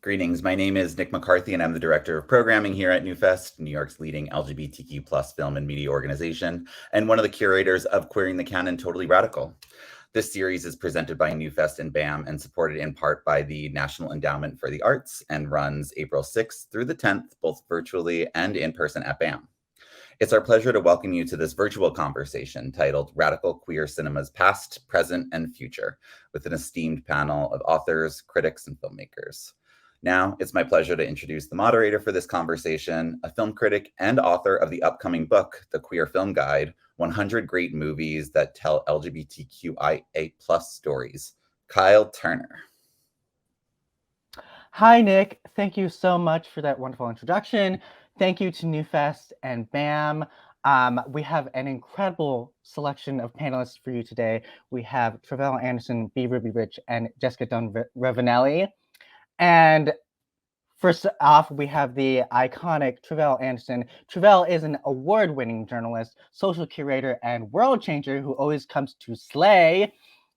Greetings. My name is Nick McCarthy, and I'm the Director of Programming here at NewFest, New York's leading LGBTQ plus film and media organization, and one of the curators of Queering the Canon Totally Radical. This series is presented by NewFest and BAM and supported in part by the National Endowment for the Arts and runs April 6th through the 10th, both virtually and in person at BAM. It's our pleasure to welcome you to this virtual conversation titled Radical Queer Cinema's Past, Present, and Future, with an esteemed panel of authors, critics, and filmmakers. Now, it's my pleasure to introduce the moderator for this conversation, a film critic and author of the upcoming book, The Queer Film Guide, 100 Great Movies That Tell LGBTQIA+ Stories, Kyle Turner. Hi, Nick. Thank you so much for that wonderful introduction. Thank you to NewFest and BAM. We have an incredible selection of panelists for you today. We have Tre'vell Anderson, B. Ruby Rich, and Jessica Dunn Rovinelli. And first off, we have the iconic Tre'vell Anderson. Tre'vell is an award-winning journalist, social curator, and world changer who always comes to slay.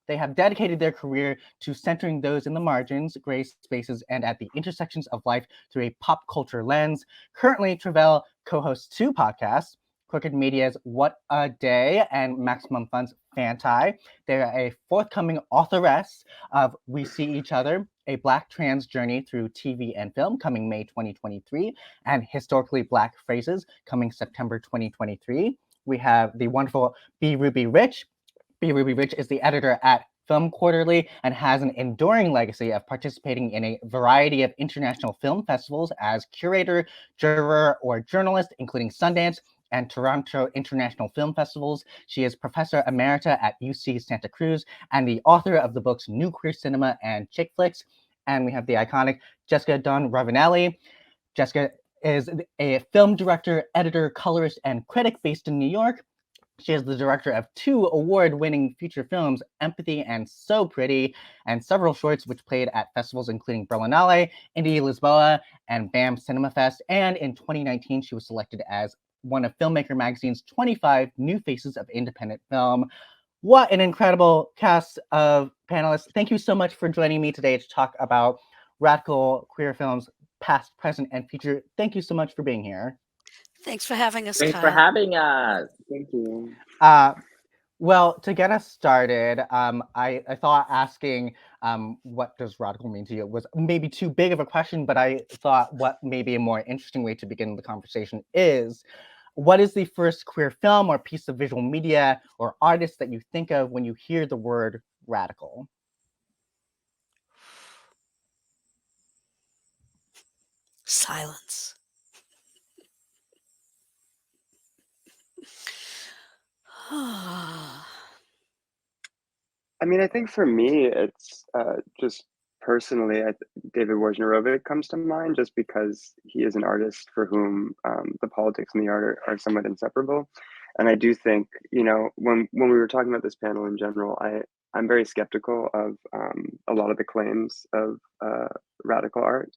They have dedicated their career to centering those in the margins, gray spaces, and at the intersections of life through a pop culture lens. Currently, Tre'vell co-hosts two podcasts, Crooked Media's What a Day and Maximum Fun's Fanti. They are a forthcoming authoress of We See Each Other, a Black trans journey through TV and film, coming May 2023, and Historically Black Phrases, coming September 2023. We have the wonderful B. Ruby Rich. B. Ruby Rich is the editor at Film Quarterly and has an enduring legacy of participating in a variety of international film festivals as curator, juror, or journalist, including Sundance and Toronto International Film Festivals. She is Professor Emerita at UC Santa Cruz and the author of the books New Queer Cinema and Chick Flicks. And we have the iconic Jessica Dunn Rovinelli. Jessica is a film director, editor, colorist, and critic based in New York. She is the director of two award-winning feature films, Empathy and So Pretty, and several shorts which played at festivals including Berlinale, Indie Lisboa, and BAM Cinema Fest. And in 2019, she was selected as one of Filmmaker Magazine's 25 New Faces of Independent Film. What an incredible cast of panelists. Thank you so much for joining me today to talk about radical queer films, past, present, and future. Thank you so much for being here. Thanks for having us, Thanks Kyle. for having us. Thank you. Well, to get us started, I thought asking what does radical mean to you was maybe too big of a question, but I thought what maybe a more interesting way to begin the conversation is, what is the first queer film or piece of visual media or artist that you think of when you hear the word radical? Silence. I mean, I think for me, it's just personally, David Wojnarowicz comes to mind just because he is an artist for whom the politics and the art are somewhat inseparable. And I do think, you know, when we were talking about this panel in general, I'm very skeptical of a lot of the claims of radical art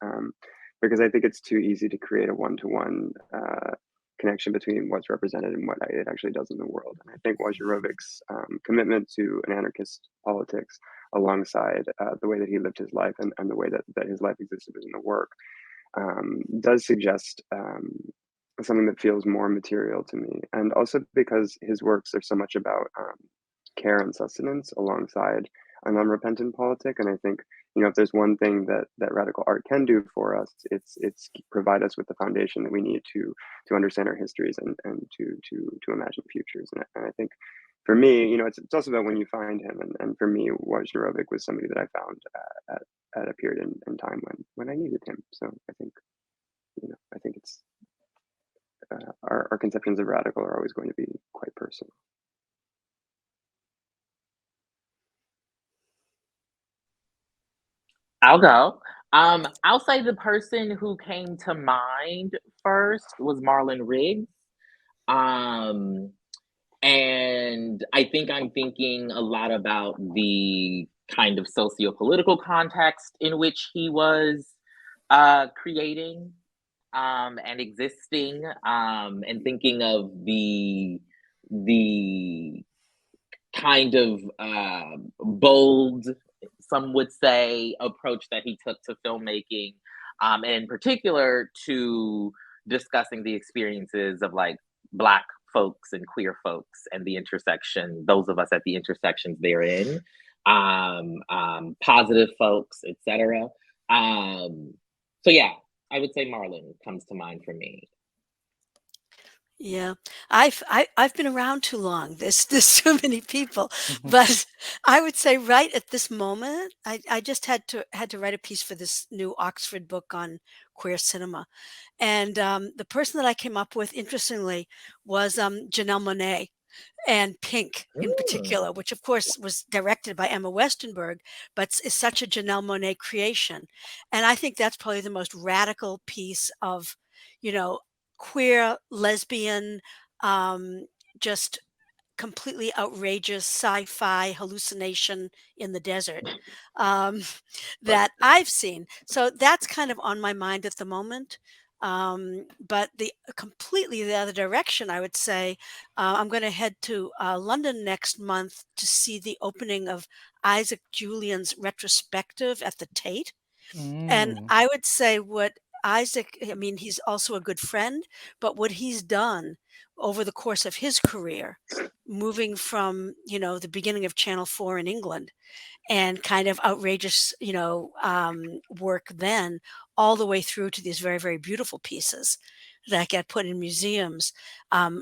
because I think it's too easy to create a one-to-one connection between what's represented and what it actually does in the world. And I think Wojnarowicz's commitment to an anarchist politics alongside the way that he lived his life and the way that his life existed in the work does suggest something that feels more material to me. And also because his works are so much about care and sustenance alongside an unrepentant politic. And I think, you know, if there's one thing that radical art can do for us, it's provide us with the foundation that we need to understand our histories and to imagine futures. And I think for me, you know, it's also about when you find him. And for me, Wojnarowicz was somebody that I found at a period in time when I needed him. So I think, you know, I think it's our conceptions of radical are always going to be quite personal. I'll go. I'll say the person who came to mind first was Marlon Riggs. And I think I'm thinking a lot about the kind of socio-political context in which he was creating and existing, and thinking of the kind of bold, some would say, approach that he took to filmmaking and in particular to discussing the experiences of like Black folks and queer folks and the intersection, those of us at the intersections therein, positive folks, etc. So yeah, I would say Marlon comes to mind for me. Yeah, I've been around too long. There's too many people, but I would say right at this moment, I just had to write a piece for this new Oxford book on queer cinema, and the person that I came up with, interestingly, was Janelle Monáe and Pink in particular, which of course was directed by Emma Westenberg, but is such a Janelle Monáe creation, and I think that's probably the most radical piece of, you know, queer, lesbian, just completely outrageous sci-fi hallucination in the desert um, that I've seen. So that's kind of on my mind at the moment. But completely the other direction, I would say, I'm going to head to London next month to see the opening of Isaac Julian's retrospective at the Tate. And I would say what Isaac, I mean, he's also a good friend, but what he's done over the course of his career, moving from, the beginning of Channel 4 in England and kind of outrageous, work then all the way through to these very, very beautiful pieces that get put in museums,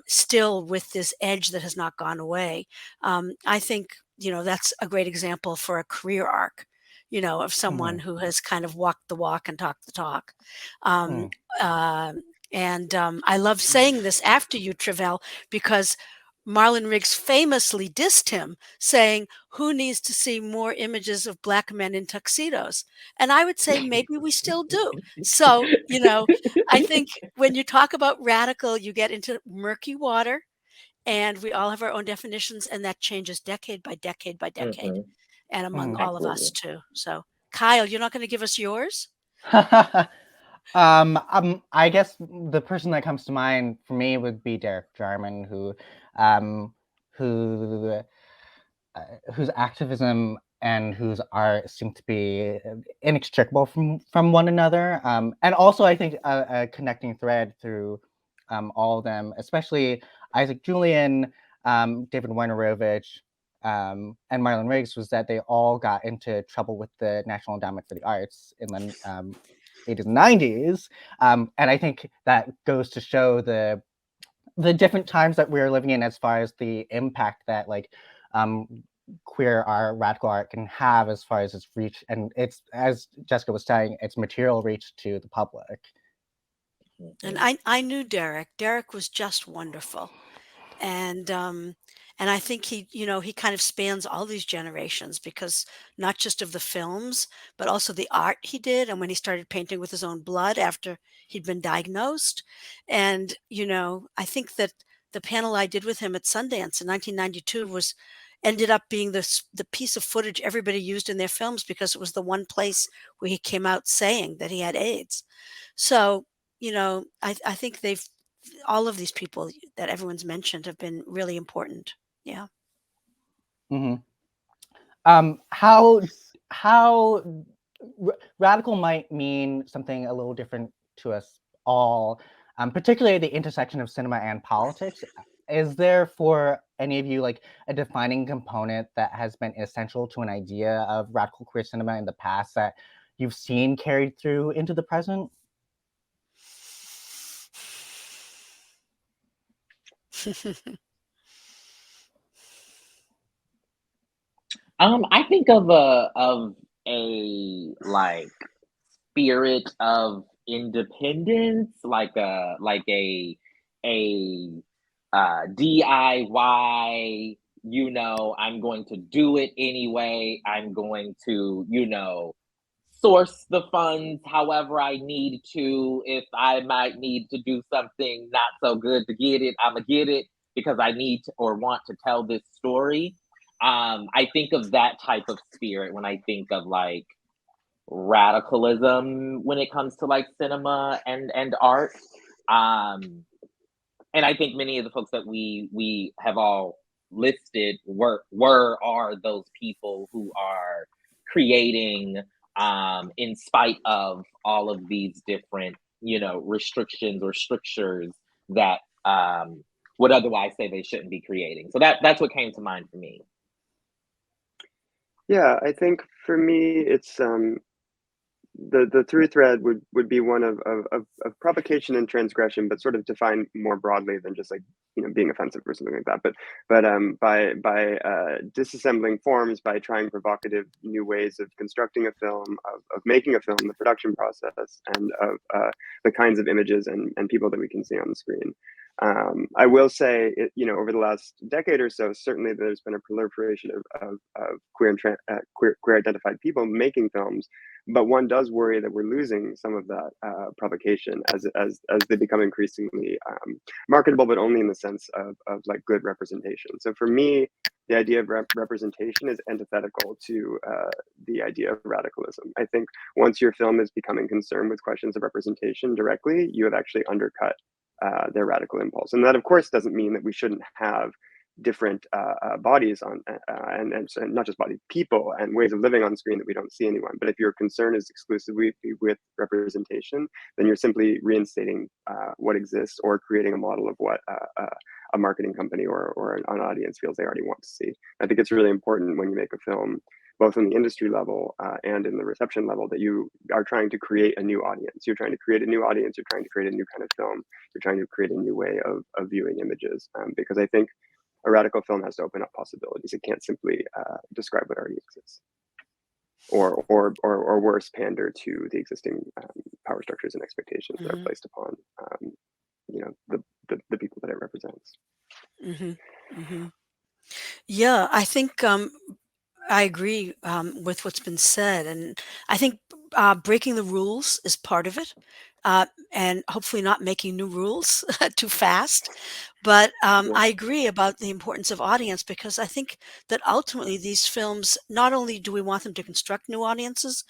still with this edge that has not gone away. I think, that's a great example for a career arc, of someone who has kind of walked the walk and talked the talk. I love saying this after you, Tre'vell, because Marlon Riggs famously dissed him, saying, "Who needs to see more images of Black men in tuxedos?" And I would say maybe we still do. So, I think when you talk about radical, you get into murky water, and we all have our own definitions, and that changes decade by decade by decade, and among all of us too. So, Kyle, you're not going to give us yours? I guess the person that comes to mind for me would be Derek Jarman, whose activism and whose art seem to be inextricable from one another. And also, I think a connecting thread through all of them, especially Isaac Julian, David Wojnarowicz, and Marlon Riggs, was that they all got into trouble with the National Endowment for the Arts in the 80s and 90s. And I think that goes to show the different times that we're living in as far as the impact that queer art, radical art can have as far as its reach, and it's, as Jessica was saying, its material reach to the public. And I knew Derek. Derek was just wonderful. And I think he kind of spans all these generations, because not just of the films, but also the art he did. And when he started painting with his own blood after he'd been diagnosed. And, I think that the panel I did with him at Sundance in 1992 ended up being the piece of footage everybody used in their films, because it was the one place where he came out saying that he had AIDS. So, I think all of these people that everyone's mentioned have been really important. Yeah. How radical might mean something a little different to us all, particularly the intersection of cinema and politics. Is there for any of you like a defining component that has been essential to an idea of radical queer cinema in the past that you've seen carried through into the present? I think of a like spirit of independence, like a DIY. I'm going to do it anyway. I'm going to source the funds however I need to. If I might need to do something not so good to get it, I'm gonna get it because I need to or want to tell this story. I think of that type of spirit when I think of like radicalism when it comes to like cinema and art. And I think many of the folks that we have all listed are those people who are creating in spite of all of these different, restrictions or strictures that would otherwise say they shouldn't be creating. So that's what came to mind for me. Yeah, I think for me, it's the through thread would be one of provocation and transgression, but sort of defined more broadly than just like being offensive or something like that. But by disassembling forms, by trying provocative new ways of constructing a film, of making a film, the production process, and of the kinds of images and people that we can see on the screen. I will say, over the last decade or so, certainly there's been a proliferation of queer and queer identified people making films, but one does worry that we're losing some of that provocation as they become increasingly marketable, but only in the sense of like good representation. So for me, the idea of representation is antithetical to the idea of radicalism. I think once your film is becoming concerned with questions of representation directly, you have actually undercut their radical impulse. And that, of course, doesn't mean that we shouldn't have different bodies on, and not just bodies, people and ways of living on screen that we don't see anyone. But if your concern is exclusively with representation, then you're simply reinstating what exists or creating a model of what a marketing company or an audience feels they already want to see. I think it's really important when you make a film, both on the industry level and in the reception level, that you are trying to create a new audience. You're trying to create a new audience. You're trying to create a new kind of film. You're trying to create a new way of viewing images. Because I think a radical film has to open up possibilities. It can't simply describe what already exists, or worse, pander to the existing power structures and expectations that are placed upon the people that it represents. Yeah, I think I agree with what's been said, and I think breaking the rules is part of it, and hopefully not making new rules too fast. But Yeah. I agree about the importance of audience, because I think that ultimately these films, not only do we want them to construct new audiences,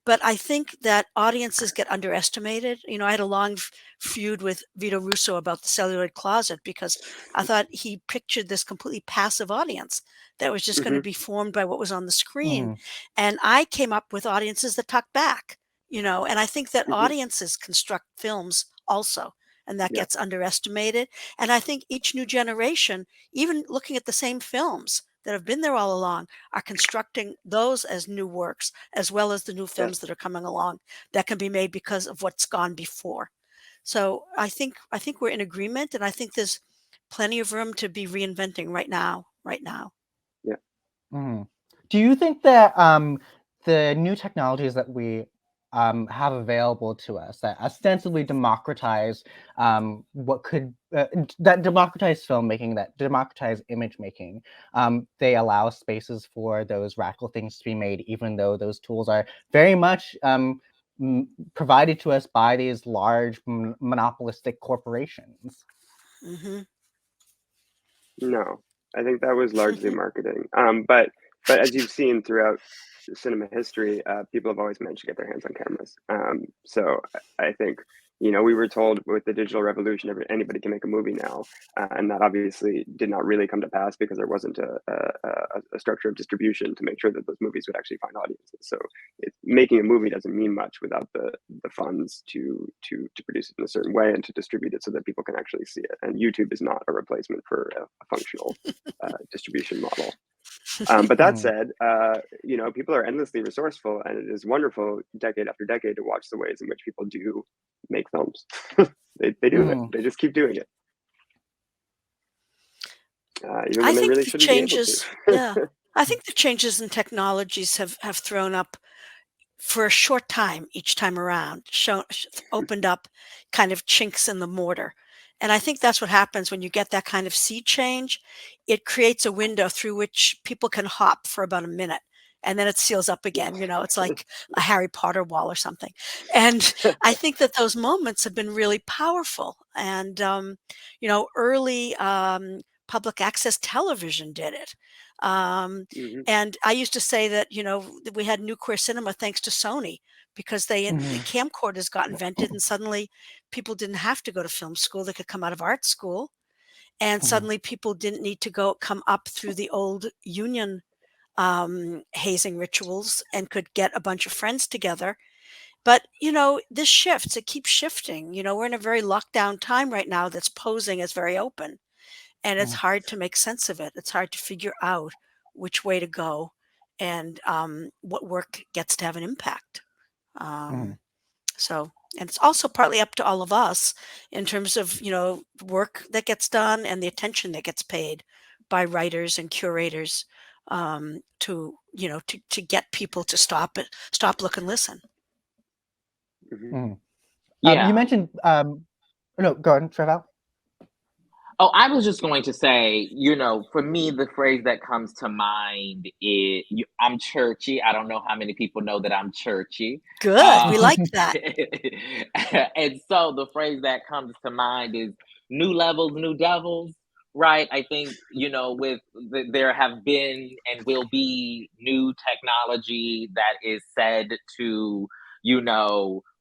but I think that audiences get underestimated. I had a long feud with Vito Russo about the celluloid closet, because I thought he pictured this completely passive audience that was just going to be formed by what was on the screen. And I came up with audiences that talk back, and I think that audiences construct films also, and that gets underestimated. And I think each new generation, even looking at the same films that have been there all along, are constructing those as new works, as well as the new films that are coming along that can be made because of what's gone before. So I think we're in agreement, and I think there's plenty of room to be reinventing right now. Do you think that the new technologies that we have available to us that ostensibly democratize that democratize filmmaking, that democratize image making, they allow spaces for those radical things to be made, even though those tools are very much provided to us by these large monopolistic corporations? No, I think that was largely marketing. But as you've seen throughout cinema history, people have always managed to get their hands on cameras. So I think we were told with the digital revolution, anybody can make a movie now, and that obviously did not really come to pass because there wasn't a structure of distribution to make sure that those movies would actually find audiences. So making a movie doesn't mean much without the funds to produce it in a certain way and to distribute it so that people can actually see it. And YouTube is not a replacement for a functional distribution model. But that said, people are endlessly resourceful, and it is wonderful decade after decade to watch the ways in which people do make films. they do it. They just keep doing it. Even when they really shouldn't be able to. I think the changes in technologies have thrown up for a short time each time around, opened up kind of chinks in the mortar. And I think that's what happens when you get that kind of sea change. It creates a window through which people can hop for about a minute, and then it seals up again. It's like a Harry Potter wall or something. And I think that those moments have been really powerful. And, early public access television did it. And I used to say that, that we had new queer cinema thanks to Sony, because the camcorders got invented, and suddenly people didn't have to go to film school. They could come out of art school, and suddenly people didn't need to come up through the old union hazing rituals and could get a bunch of friends together. But, this shifts, it keeps shifting. We're in a very lockdown time right now that's posing as very open. And it's Mm. hard to make sense of it. It's hard to figure out which way to go and what work gets to have an impact. Mhm. So, and it's also partly up to all of us in terms of, work that gets done and the attention that gets paid by writers and curators to get people to stop, look, and listen. Mhm. Yeah. You mentioned, no, go on, Tre'vell. Oh, I was just going to say, for me, the phrase that comes to mind is I'm churchy. I don't know how many people know that I'm churchy. Good. We like that. And so the phrase that comes to mind is new levels, new devils, right? I think, there have been and will be new technology that is said to,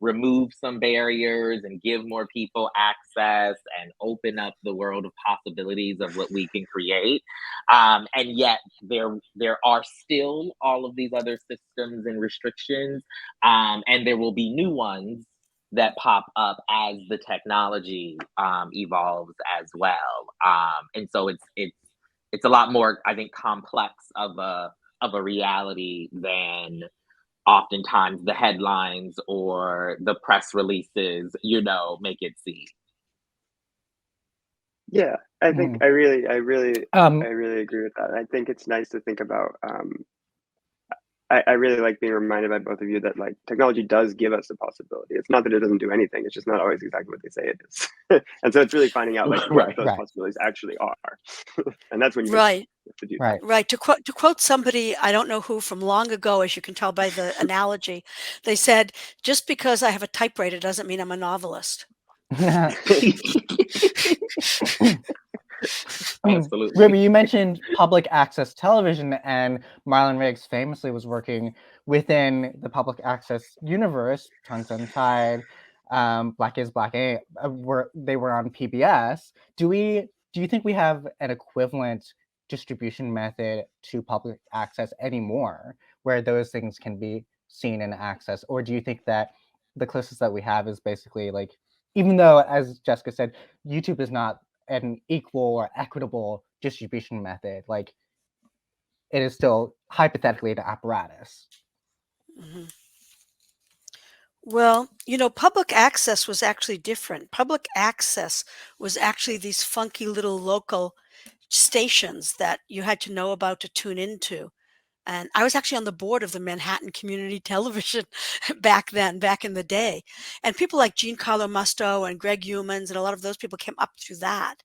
remove some barriers and give more people access and open up the world of possibilities of what we can create. And yet there are still all of these other systems and restrictions, and there will be new ones that pop up as the technology evolves as well. And so it's a lot more, I think, complex of a reality than oftentimes the headlines or the press releases, make it seem. Yeah, I think I really agree with that. I think it's nice to think about. I really like being reminded by both of you that like technology does give us a possibility. It's not that it doesn't do anything; it's just not always exactly what they say it is. And so it's really finding out like what those possibilities actually are, and that's when you Right. have to do Right. Right. To quote somebody, I don't know who, from long ago, as you can tell by the analogy, they said, "Just because I have a typewriter doesn't mean I'm a novelist." Absolutely. Ruby, you mentioned public access television, and Marlon Riggs famously was working within the public access universe. Tongues Untied, Black is Black Ain't, they were on PBS. Do you think we have an equivalent distribution method to public access anymore, where those things can be seen and accessed, or do you think that the closest that we have is basically like, even though, as Jessica said, YouTube is not an equal or equitable distribution method, like it is still hypothetically an apparatus? Mhm. Well, public access was actually different. Public access was actually these funky little local stations that you had to know about to tune into. And I was actually on the board of the Manhattan Community Television back in the day. And people like Giancarlo Musto and Gregg Humans and a lot of those people came up through that.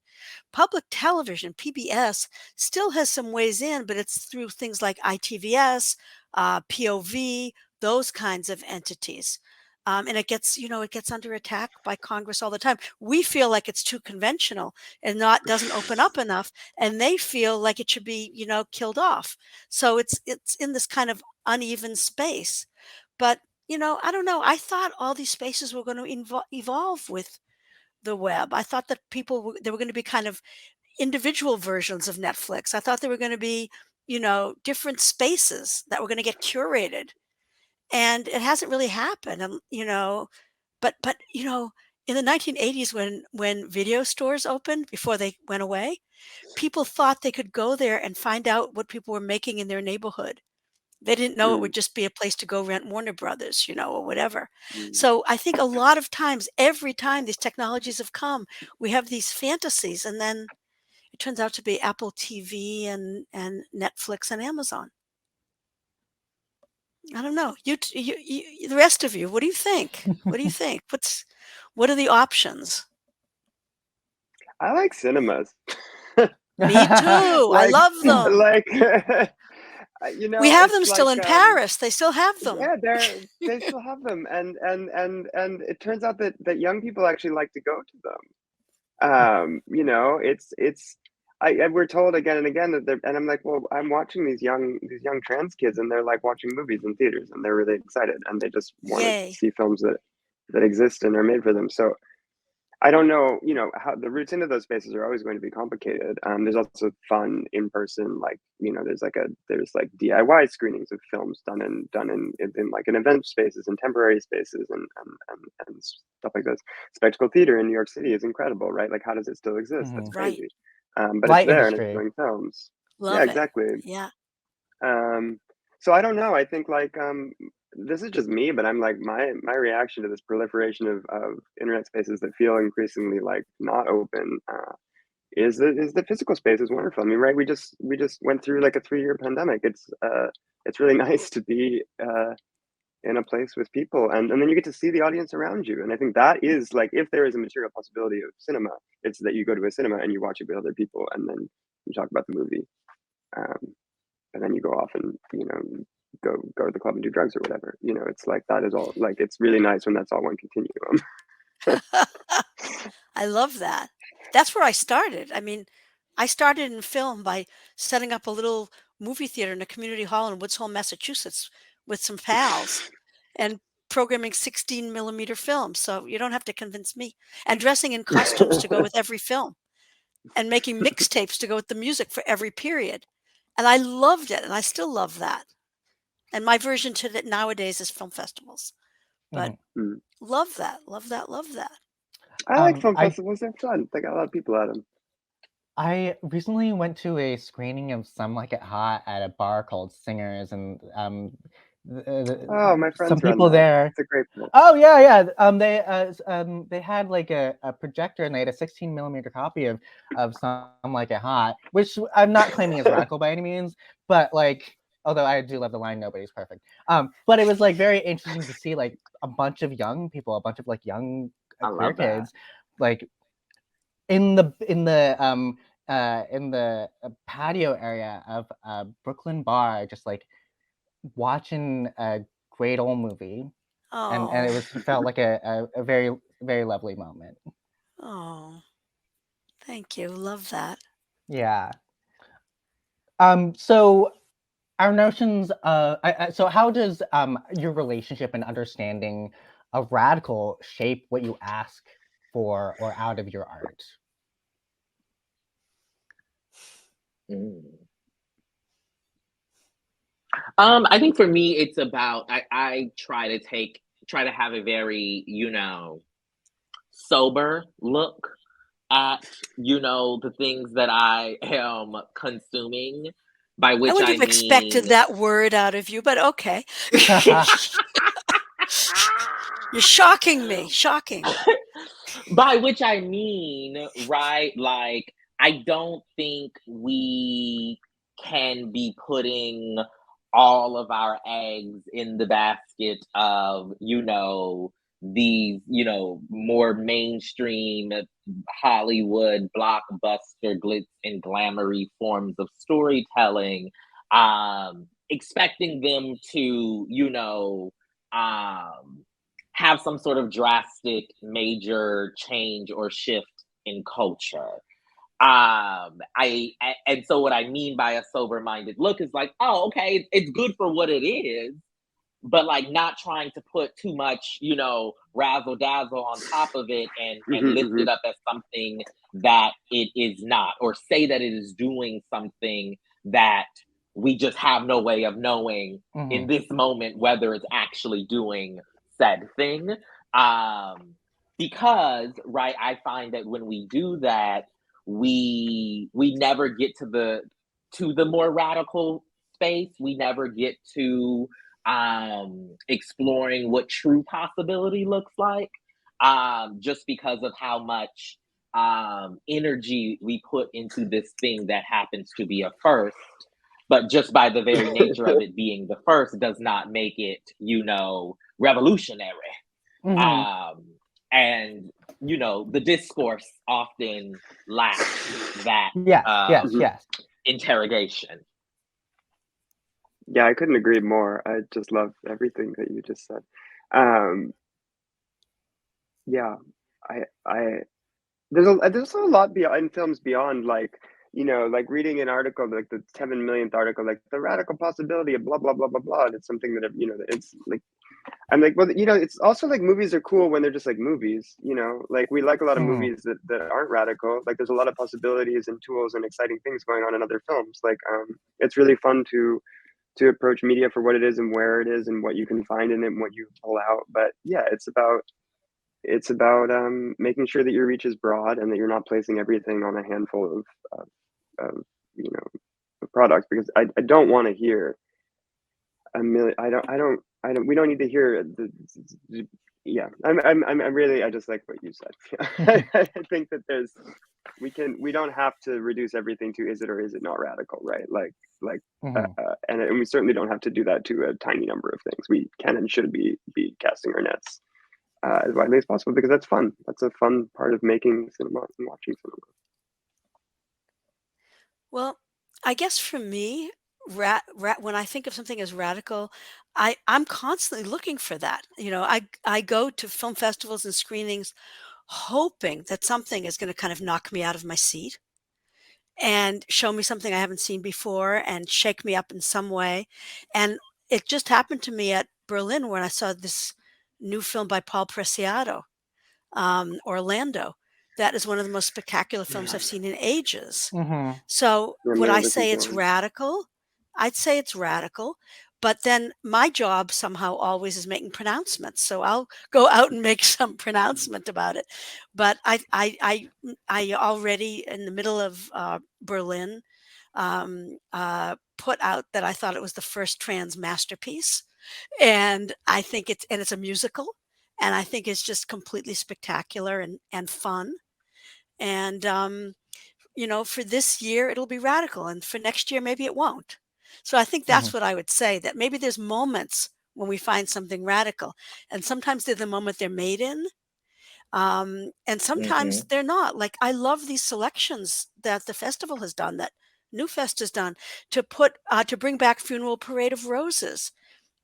Public television, PBS, still has some ways in, but it's through things like ITVS, POV, those kinds of entities. And it gets under attack by Congress all the time. We feel like it's too conventional and doesn't open up enough, and they feel like it should be, killed off. So it's in this kind of uneven space. But I don't know. I thought all these spaces were going to evolve with the web. I thought that there were going to be kind of individual versions of Netflix. I thought there were going to be, different spaces that were going to get curated, and it hasn't really happened. But in the 1980s, when video stores opened before they went away, people thought they could go there and find out what people were making in their neighborhood. They didn't know it would just be a place to go rent Warner Brothers, or whatever. So I think a lot of times, every time these technologies have come, we have these fantasies, and then it turns out to be Apple TV and Netflix and Amazon. I don't know. The rest of you, what do you think? What do you think? What are the options? I like cinemas. Me too. I love them. Like, We have them it's still like, in Paris. They still have them. yeah, they still have them, and it turns out that young people actually like to go to them. We're told again and again that and I'm like, well, I'm watching these young trans kids, and they're like watching movies in theaters, and they're really excited, and they just want to Yay. see films that exist and are made for them. So I don't know, you know, how the routes into those spaces are always going to be complicated. There's also fun in person, like, you know, there's like DIY screenings of films done in like in event spaces and temporary spaces and stuff like this. Spectacle theater in New York City is incredible, right? Like, how does it still exist? That's Right. crazy. But Light it's there and it's industry. showing films. Yeah, Love it. exactly. Yeah. So I don't know. I think like this is just me, but I'm like my reaction to this proliferation of internet spaces that feel increasingly like not open is the physical space is wonderful. I mean, right? We just went through like a 3-year pandemic. It's really nice to be in a place with people, and then you get to see the audience around you. And I think that is like, if there is a material possibility of cinema, it's that you go to a cinema and you watch it with other people, and then you talk about the movie. And then you go off and, you know, go to the club and do drugs or whatever. You know, it's like, that is all, like, it's really nice when that's all one continuum. I love that. That's where I started. I mean, I started in film by setting up a little movie theater in a community hall in Woods Hole, Massachusetts, with some pals, and programming 16mm films. So you don't have to convince me. And dressing in costumes to go with every film, and making mixtapes to go with the music for every period. And I loved it, and I still love that. And my version to that nowadays is film festivals. But love that, love that, love that. I like film festivals. They're fun. They got a lot of people at them. I recently went to a screening of Some Like It Hot at a bar called Singers, and Oh, my friends some run people that. there. It's a great place. Oh yeah. They had like a projector, and they had a 16mm copy of Some Like It Hot, which I'm not claiming is radical by any means, but like, although I do love the line "Nobody's perfect." But it was like very interesting to see like a bunch of young people, a bunch of like young queer kids, like in the patio area of a Brooklyn bar, just like watching a great old movie. And it felt like a very, very lovely moment. Oh, thank you. Love that. Yeah. So our notions so how does your relationship and understanding of radical shape what you ask for or out of your art? I think for me, it's about, I try to have a very, you know, sober look at, you know, the things that I am consuming, by which I wouldn't have expected that word out of you, but okay. You're shocking me. Shocking. By which I mean, right, like, I don't think we can be putting all of our eggs in the basket of, you know, these, you know, more mainstream Hollywood blockbuster glitz and glamoury forms of storytelling, expecting them to, you know, have some sort of drastic major change or shift in culture. And so what I mean by a sober-minded look is like, oh, okay, it's good for what it is, but like not trying to put too much, you know, razzle dazzle on top of it and lift it up as something that it is not, or say that it is doing something that we just have no way of knowing in this moment whether it's actually doing said thing. Because, right, I find that when we do that, we never get to the more radical space. We never get to exploring what true possibility looks like, just because of how much energy we put into this thing that happens to be a first. But just by the very nature of it being the first does not make it, you know, revolutionary. And, you know, the discourse often lacks that yes. interrogation. Yeah, I couldn't agree more. I just love everything that you just said. Yeah, there's a lot in films beyond, like, you know, like reading an article, like the 7 millionth article, like the radical possibility of blah blah blah blah blah. And it's something that, you know, it's like I'm like, well, it's also like movies are cool when they're just like movies, like we like a lot of movies that aren't radical. Like there's a lot of possibilities and tools and exciting things going on in other films. Like it's really fun to approach media for what it is and where it is and what you can find in it and what you pull out. But yeah, it's about making sure that your reach is broad and that you're not placing everything on a handful of products, because I don't want to hear a million. We don't need to hear I just like what you said. I think that we don't have to reduce everything to is it or is it not radical, right? And we certainly don't have to do that to a tiny number of things. We can and should be casting our nets as widely as possible, because that's fun. That's a fun part of making cinema and watching cinema. Well, I guess for me, when I think of something as radical, I'm constantly looking for that. I go to film festivals and screenings hoping that something is going to kind of knock me out of my seat and show me something I haven't seen before and shake me up in some way. And it just happened to me at Berlin when I saw this new film by Paul Preciado, Orlando. That is one of the most spectacular films I've seen in ages. So would I say it's radical? I'd say it's radical. But then my job somehow always is making pronouncements. So I'll go out and make some pronouncement about it. But I already in the middle of Berlin put out that I thought it was the first trans masterpiece. And I think it's a musical. And I think it's just completely spectacular and fun. And, for this year, it'll be radical. And for next year, maybe it won't. So I think that's what I would say, that maybe there's moments when we find something radical. And sometimes they're the moment they're made in. And sometimes they're not. Like I love these selections that the festival has done, that NewFest has done, to bring back Funeral Parade of Roses,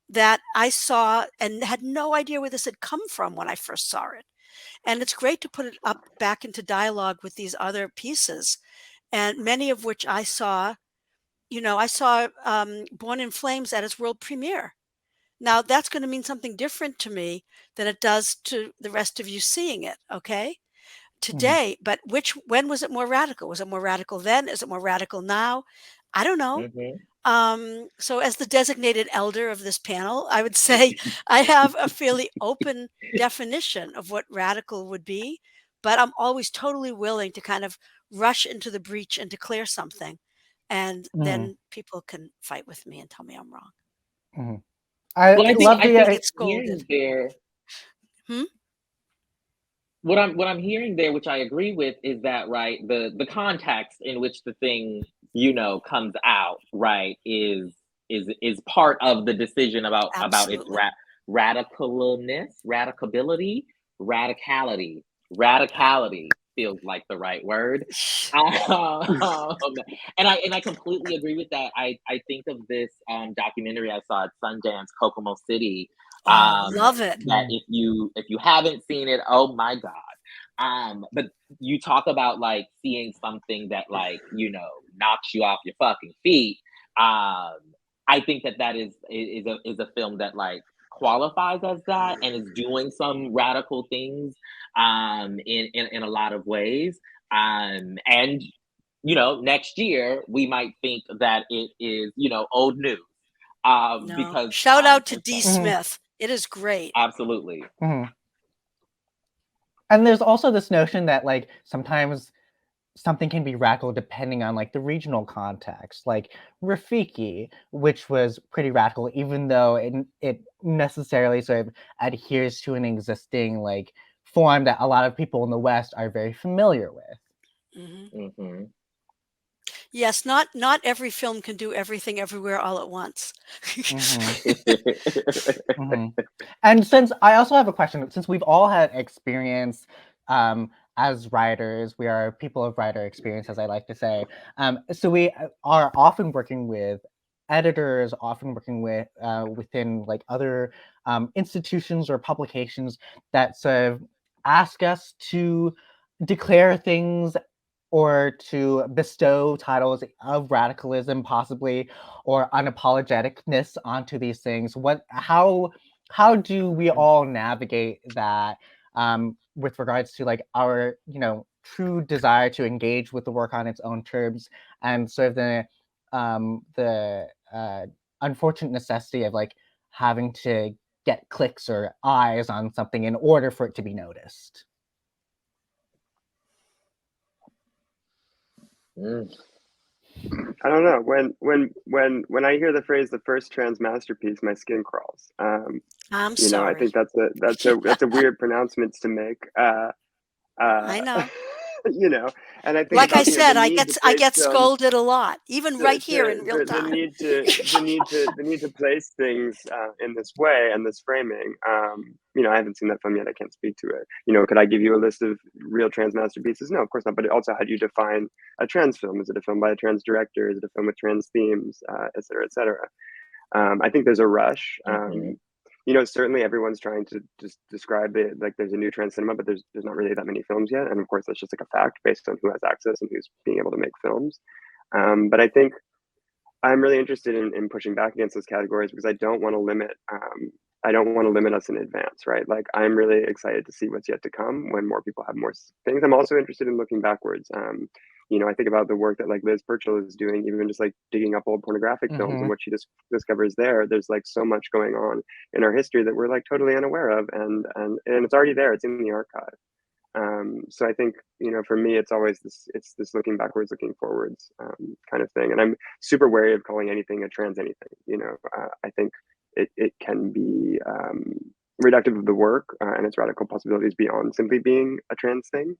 that I saw and had no idea where this had come from when I first saw it. And it's great to put it up back into dialogue with these other pieces, and many of which I saw. I saw Born in Flames at its world premiere. Now that's going to mean something different to me than it does to the rest of you seeing it. Okay, today, but when was it more radical? Was it more radical then? Is it more radical now? I don't know. So as the designated elder of this panel, I would say I have a fairly open definition of what radical would be, but I'm always totally willing to kind of rush into the breach and declare something. And then people can fight with me and tell me I'm wrong. I love I the think get it's scolded. there. What I'm hearing there, which I agree with, is that right, the context in which the thing comes out, right, is part of the decision about its radicalness, radicality feels like the right word. And I completely agree with that. I think of this documentary I saw at Sundance, Kokomo City. Love it. That if you haven't seen it, oh my God. But you talk about like seeing something that like, knocks you off your fucking feet. I think that is a film that like qualifies as that and is doing some radical things in a lot of ways. And next year we might think that it is, old news. No. Because shout out to D. Smith. It is great. Absolutely. And there's also this notion that like sometimes something can be radical depending on like the regional context, like Rafiki, which was pretty radical, even though it necessarily sort of adheres to an existing like form that a lot of people in the West are very familiar with. Yes, not every film can do everything everywhere all at once. And since I also have a question, since we've all had experience as writers, we are people of writer experience, as I like to say. So we are often working with editors, often working with within like other institutions or publications that sort of ask us to declare things or to bestow titles of radicalism, possibly, or unapologeticness onto these things. How how do we all navigate that with regards to like our, you know, true desire to engage with the work on its own terms, and sort of the unfortunate necessity of like having to get clicks or eyes on something in order for it to be noticed? I don't know. When I hear the phrase "the first trans masterpiece," my skin crawls. I'm You know, I sorry. think that's a weird pronouncement to make. I know. You know, and I think Like I about, you know, said, the I need get to I place get films, scolded a lot, even right here in real the time. need to place things in this way and this framing. You know, I haven't seen that film yet. I can't speak to it. You know, could I give you a list of real trans masterpieces? No, of course not. But also, how do you define a trans film? Is it a film by a trans director? Is it a film with trans themes, et cetera, et cetera? I think there's a rush. You know, certainly everyone's trying to just describe it like there's a new trans cinema, but there's not really that many films yet. And of course, that's just like a fact based on who has access and who's being able to make films. But I think I'm really interested in pushing back against those categories because I don't want to limit. I don't want to limit us in advance, right? Like I'm really excited to see what's yet to come when more people have more things. I'm also interested in looking backwards. You know, I think about the work that like Liz Purchell is doing, even just like digging up old pornographic films and what she just discovers there. There's like so much going on in our history that we're like totally unaware of, and it's already there. It's in the archive. So I think, you know, for me, it's always this looking backwards, looking forwards kind of thing. And I'm super wary of calling anything a trans anything. You know, I think it can be reductive of the work and its radical possibilities beyond simply being a trans thing.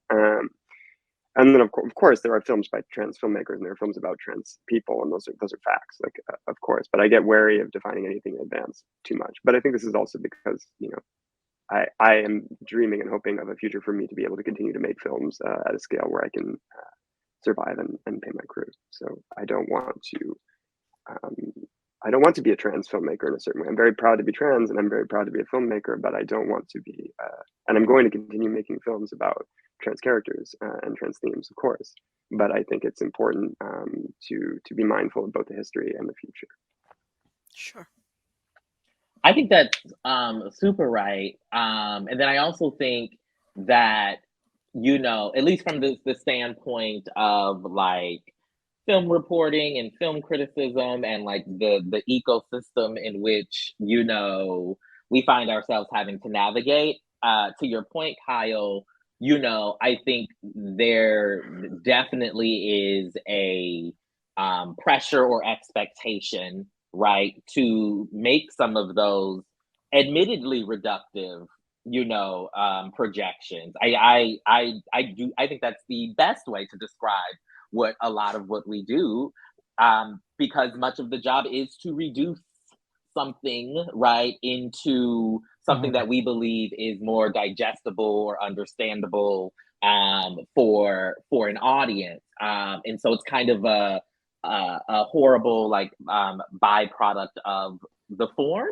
And then of course there are films by trans filmmakers and there are films about trans people, and those are facts, like of course. But I get wary of defining anything in advance too much. But I think this is also because, you know, I am dreaming and hoping of a future for me to be able to continue to make films at a scale where I can survive and pay my crew. So I don't want to be a trans filmmaker in a certain way. I'm very proud to be trans and I'm very proud to be a filmmaker, but I don't want to be, and I'm going to continue making films about trans characters and trans themes, of course. But I think it's important to be mindful of both the history and the future. Sure. I think that's super right. And then I also think that, you know, at least from the standpoint of like film reporting and film criticism and like the ecosystem in which, you know, we find ourselves having to navigate, to your point, Kyle, you know, I think there definitely is a pressure or expectation, right, to make some of those admittedly reductive, you know, projections. I think that's the best way to describe what a lot of what we do, because much of the job is to reduce something, right, into something that we believe is more digestible or understandable for an audience, and so it's kind of a horrible like byproduct of the form.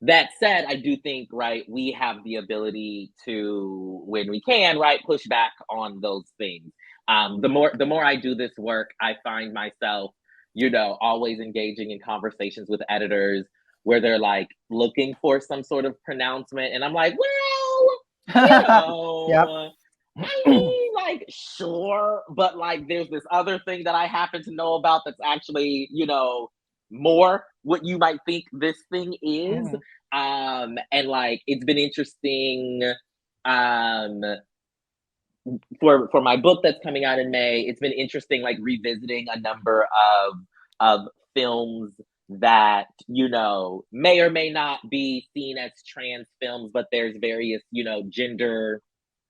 That said, I do think, right, we have the ability to, when we can, right, push back on those things. The more I do this work, I find myself, you know, always engaging in conversations with editors where they're like looking for some sort of pronouncement, and I'm like, well, you know, I mean, like, sure, but like, there's this other thing that I happen to know about that's actually, you know, more what you might think this thing is. And like, it's been interesting for my book that's coming out in May. It's been interesting, like revisiting a number of films that, you know, may or may not be seen as trans films, but there's various, you know, gender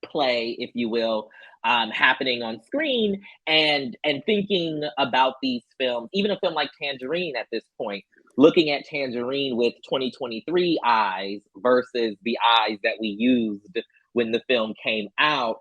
play, if you will, happening on screen, and thinking about these films, even a film like Tangerine at this point, looking at Tangerine with 2023 eyes versus the eyes that we used when the film came out.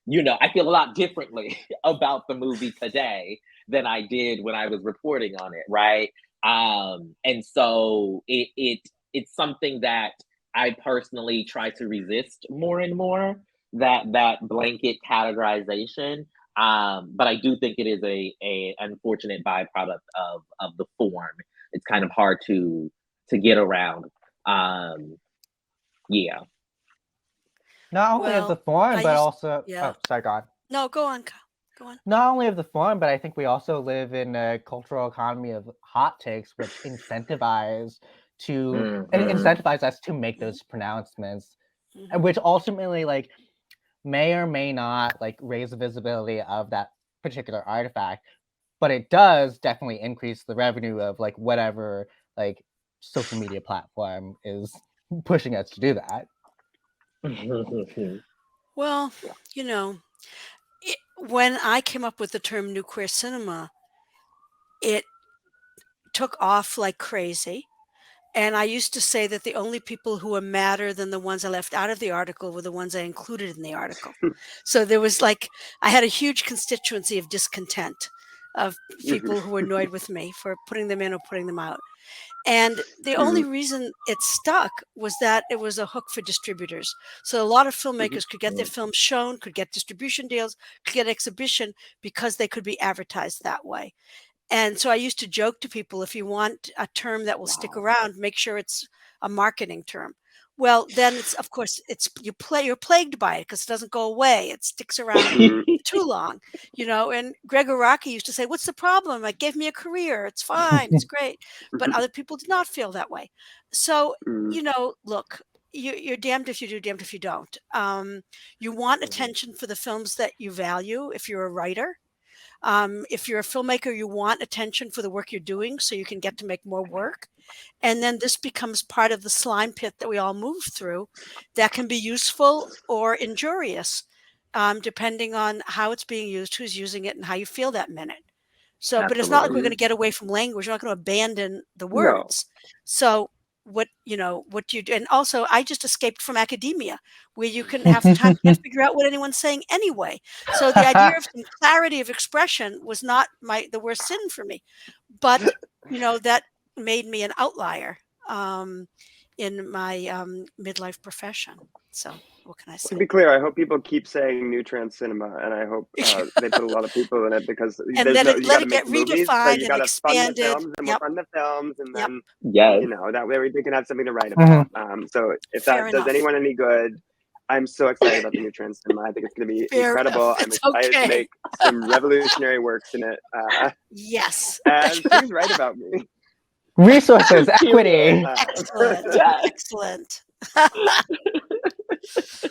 You know, I feel a lot differently about the movie today than I did when I was reporting on it, right? And so it's something that I personally try to resist more and more, that blanket categorization. But I do think it is a unfortunate byproduct of the form. It's kind of hard to get around. Yeah. Not only of the forum, but also yeah. oh, sorry, go on. No, go on. Go on. Not only of the forum, but I think we also live in a cultural economy of hot takes, which incentivize us to make those pronouncements, and which ultimately like may or may not like raise the visibility of that particular artifact, but it does definitely increase the revenue of like whatever like social media platform is pushing us to do that. Well, you know, when I came up with the term new queer cinema, it took off like crazy. And I used to say that the only people who were madder than the ones I left out of the article were the ones I included in the article. So there was like, I had a huge constituency of discontent of people who were annoyed with me for putting them in or putting them out. And the only reason it stuck was that it was a hook for distributors. So a lot of filmmakers could get their films shown, could get distribution deals, could get exhibition because they could be advertised that way. And so I used to joke to people, if you want a term that will stick around, make sure it's a marketing term. Well, then it's, of course, you're plagued by it because it doesn't go away. It sticks around too long, you know. And Gregg Araki used to say, "What's the problem? It gave me a career. It's fine. It's great." But other people did not feel that way. So, you know, look, you're damned if you do, damned if you don't. You want attention for the films that you value. If you're a writer. If you're a filmmaker, you want attention for the work you're doing so you can get to make more work. And then this becomes part of the slime pit that we all move through that can be useful or injurious, depending on how it's being used, who's using it, and how you feel that minute. So, but it's not like we're going to get away from language. We're not going to abandon the words. No. So what do you do? And also, I just escaped from academia, where you can half the time can't figure out what anyone's saying anyway. So the idea of some clarity of expression was not the worst sin for me, but you know, that made me an outlier in my midlife profession. So what can I say? To be clear, I hope people keep saying new trans cinema, and I hope they put a lot of people in it because and then let it get redefined and expanded. Films, and we'll fund the films, and then you know, that way they can have something to write about. So if that does anyone any good, I'm so excited about the new trans cinema. I think it's going to be incredible. I'm excited to make some revolutionary works in it. Yes. And please write about me. Resources, equity. Excellent. Excellent.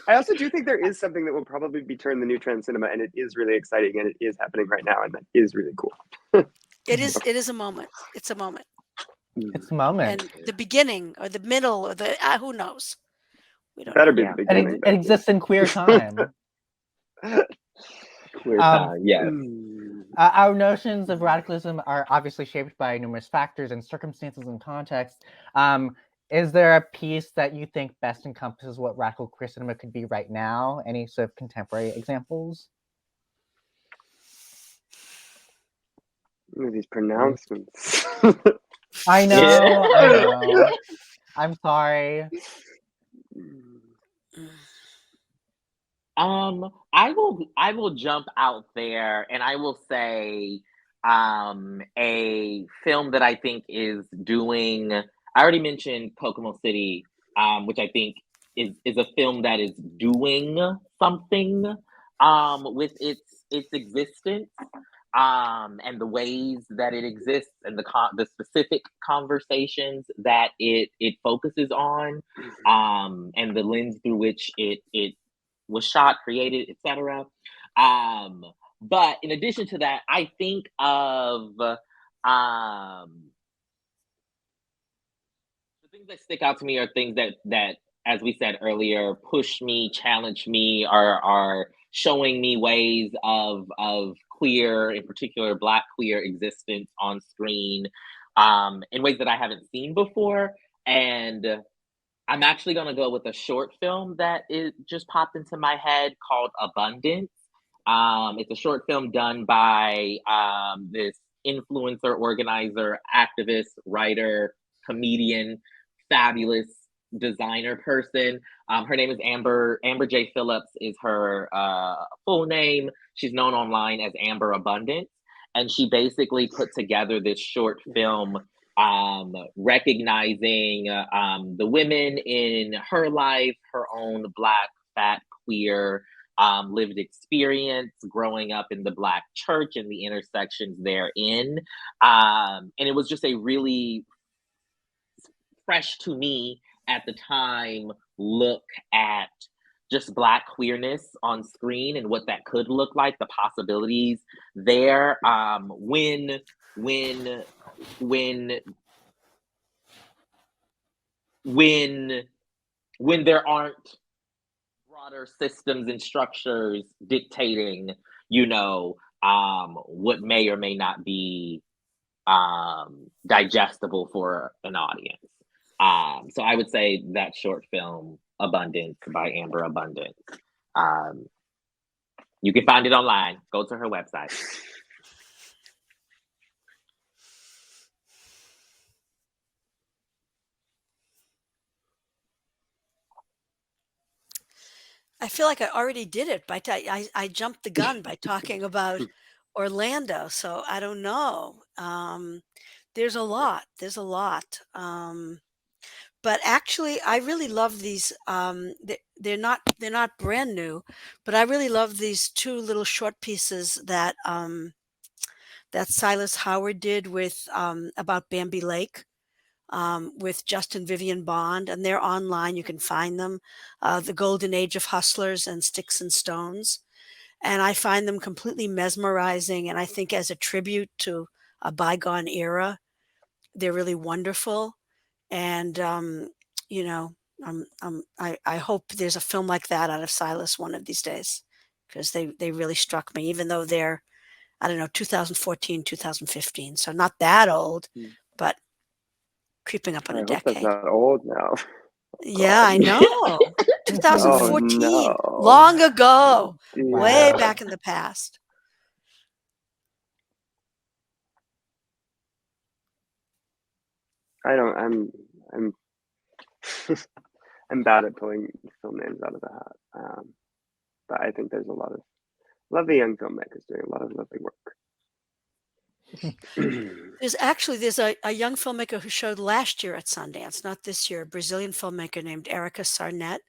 I also do think there is something that will probably be termed the new trans cinema, and it is really exciting, and it is happening right now, and that is really cool. It is a moment. It's a moment. It's a moment. And the beginning or the middle or the who knows? We don't Better know. be the beginning. It exists in queer time. Queer time, yes. Our notions of radicalism are obviously shaped by numerous factors and circumstances and context. Is there a piece that you think best encompasses what radical queer cinema could be right now? Any sort of contemporary examples? These pronouncements. I know. I know. I'm sorry. I will jump out there and I will say a film that I think is doing, I already mentioned Kokomo City, which I think is a film that is doing something with its existence and the ways that it exists and the specific conversations that it focuses on and the lens through which it was shot, created, etc. But in addition to that, I think of the things that stick out to me are things that as we said earlier, push me, challenge me, are showing me ways of queer, in particular Black queer existence on screen in ways that I haven't seen before. And I'm actually going to go with a short film that just popped into my head called Abundance. It's a short film done by this influencer, organizer, activist, writer, comedian, fabulous designer person. Her name is Amber J. Phillips is her full name. She's known online as Amber Abundance. And she basically put together this short film recognizing the women in her life, her own Black, fat, queer lived experience growing up in the Black church and the intersections therein. And it was just a really fresh to me at the time look at just Black queerness on screen and what that could look like, the possibilities there. When there aren't broader systems and structures dictating, what may or may not be digestible for an audience. So I would say that short film, Abundance by Amber Abundance. You can find it online. Go to her website. I feel like I already did it by I jumped the gun by talking about Orlando, so I don't know. There's a lot. There's a lot. But actually, I really love these. They're not brand new, but I really love these two little short pieces that that Silas Howard did with about Bambi Lake. With Justin Vivian Bond, and they're online. You can find them. The Golden Age of Hustlers and Sticks and Stones. And I find them completely mesmerizing. And I think as a tribute to a bygone era, they're really wonderful. And, I hope there's a film like that out of Silas one of these days, because they really struck me, even though they're, I don't know, 2014, 2015. So not that old, but creeping up on I a hope that's decade. not old now. Yeah, I know. 2014, no. long ago, way Yeah. back in the past. I'm I'm bad at pulling film names out of the hat. But I think there's a lot of lovely young filmmakers doing a lot of lovely work. There's a young filmmaker who showed last year at Sundance, not this year, a Brazilian filmmaker named Erica Sarnet,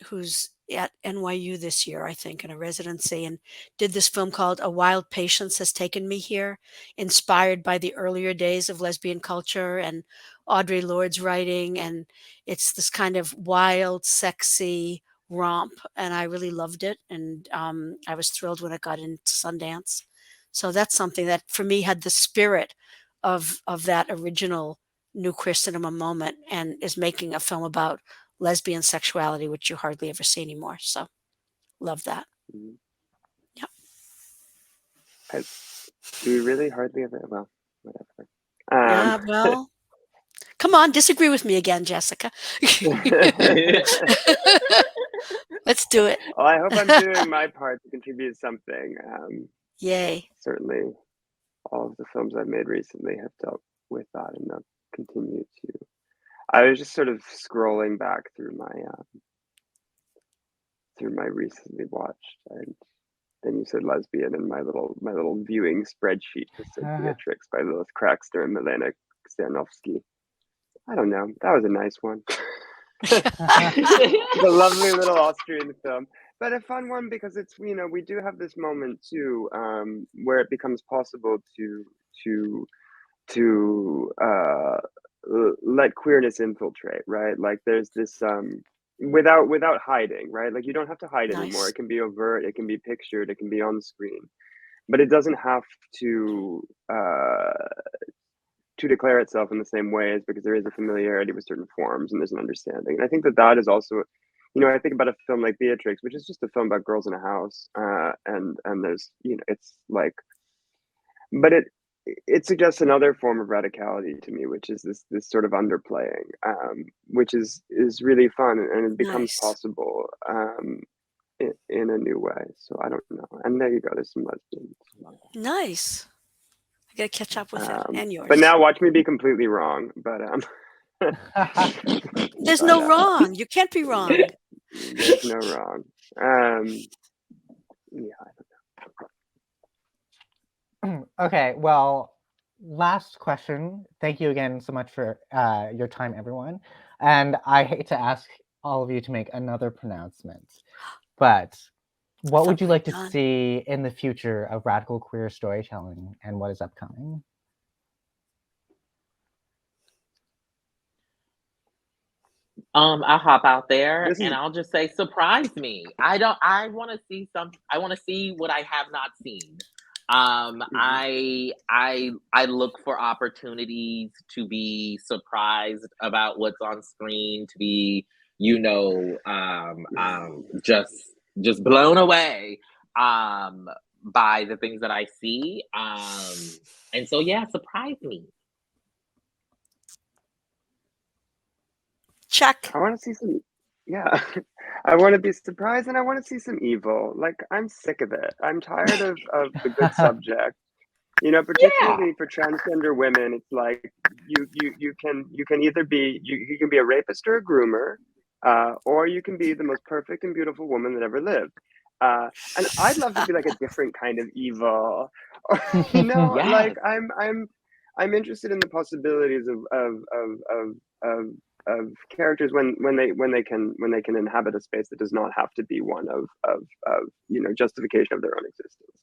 who's at NYU this year, I think, in a residency, and did this film called A Wild Patience Has Taken Me Here, inspired by the earlier days of lesbian culture and Audre Lorde's writing. And it's this kind of wild, sexy romp, and I really loved it. And I was thrilled when it got into Sundance. So that's something that for me had the spirit of that original new queer cinema moment, and is making a film about lesbian sexuality, which you hardly ever see anymore. So love that. Yeah. Do we really hardly ever? Well, whatever. Yeah, well, come on, disagree with me again, Jessica. Let's do it. Well, I hope I'm doing my part to contribute something. Yay. Certainly, all of the films I've made recently have dealt with that, and they'll continue to. I was just sort of scrolling back through my recently watched, and then you said lesbian, and my little viewing spreadsheet just said Beatrix by Lilith Craxter and Milena Stanovsky. I don't know. That was a nice one. The lovely little Austrian film, but a fun one because it's, we do have this moment too, where it becomes possible to let queerness infiltrate, right? Like there's this without hiding, right? Like you don't have to hide anymore. Nice. It can be overt, it can be pictured, it can be on screen, but it doesn't have to declare itself in the same ways, because there is a familiarity with certain forms and there's an understanding. And I think that is also, I think about a film like Beatrix, which is just a film about girls in a house, and there's, it's like, but it suggests another form of radicality to me, which is this sort of underplaying, which is really fun, and it becomes possible in a new way. So I don't know. And there you go. There's some lesbians. Nice. I gotta catch up with it and yours. But now watch me be completely wrong. But there's no wrong. You can't be wrong. There's no wrong. Yeah, I don't know. Okay, well, last question. Thank you again so much for your time, everyone. And I hate to ask all of you to make another pronouncement, but what would you like to see in the future of radical queer storytelling, and what is upcoming? I'll hop out there and I'll just say, surprise me. I want to see what I have not seen. I look for opportunities to be surprised about what's on screen, to be, just blown away by the things that I see. And so yeah, surprise me. Check. I want to see some, yeah. I want to be surprised, and I want to see some evil. Like, I'm sick of it. I'm tired of the good subject. Particularly for transgender women, it's like you can either be you can be a rapist or a groomer, or you can be the most perfect and beautiful woman that ever lived. And I'd love to be like a different kind of evil. Yes. Like I'm interested in the possibilities of characters when they can inhabit a space that does not have to be one of justification of their own existence.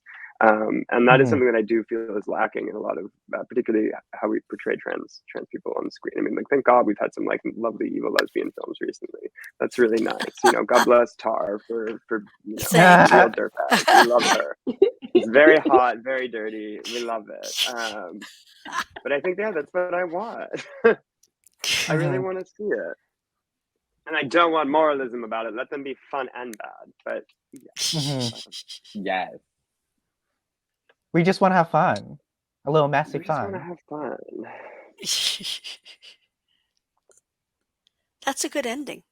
And that is something that I do feel is lacking in a lot of, particularly how we portray trans people on the screen. I mean, like, thank God we've had some like lovely evil lesbian films recently. That's really nice. God bless Tar for real dirtbag. We love her. It's very hot, very dirty. We love it. But I think that's what I want. I really want to see it. And I don't want moralism about it. Let them be fun and bad. But yes. We just want to have fun. A little messy we just fun. want to have fun. That's a good ending.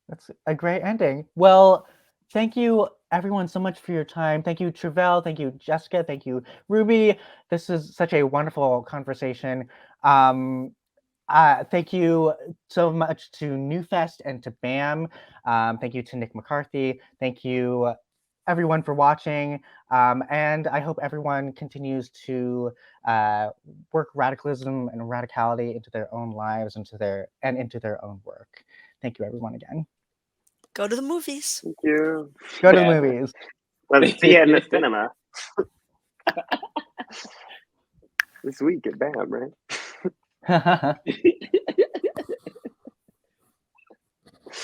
That's a great ending. Well, thank you everyone so much for your time. Thank you, Tre'vell. Thank you, Jessica. Thank you, Ruby. This is such a wonderful conversation. Thank you so much to NewFest and to BAM. Thank you to Nick McCarthy. Thank you everyone for watching. And I hope everyone continues to work radicalism and radicality into their own lives, into their own work. Thank you everyone again. Go to the movies. Thank you. Go to the movies. Let's see it in the cinema. This week at BAM, right?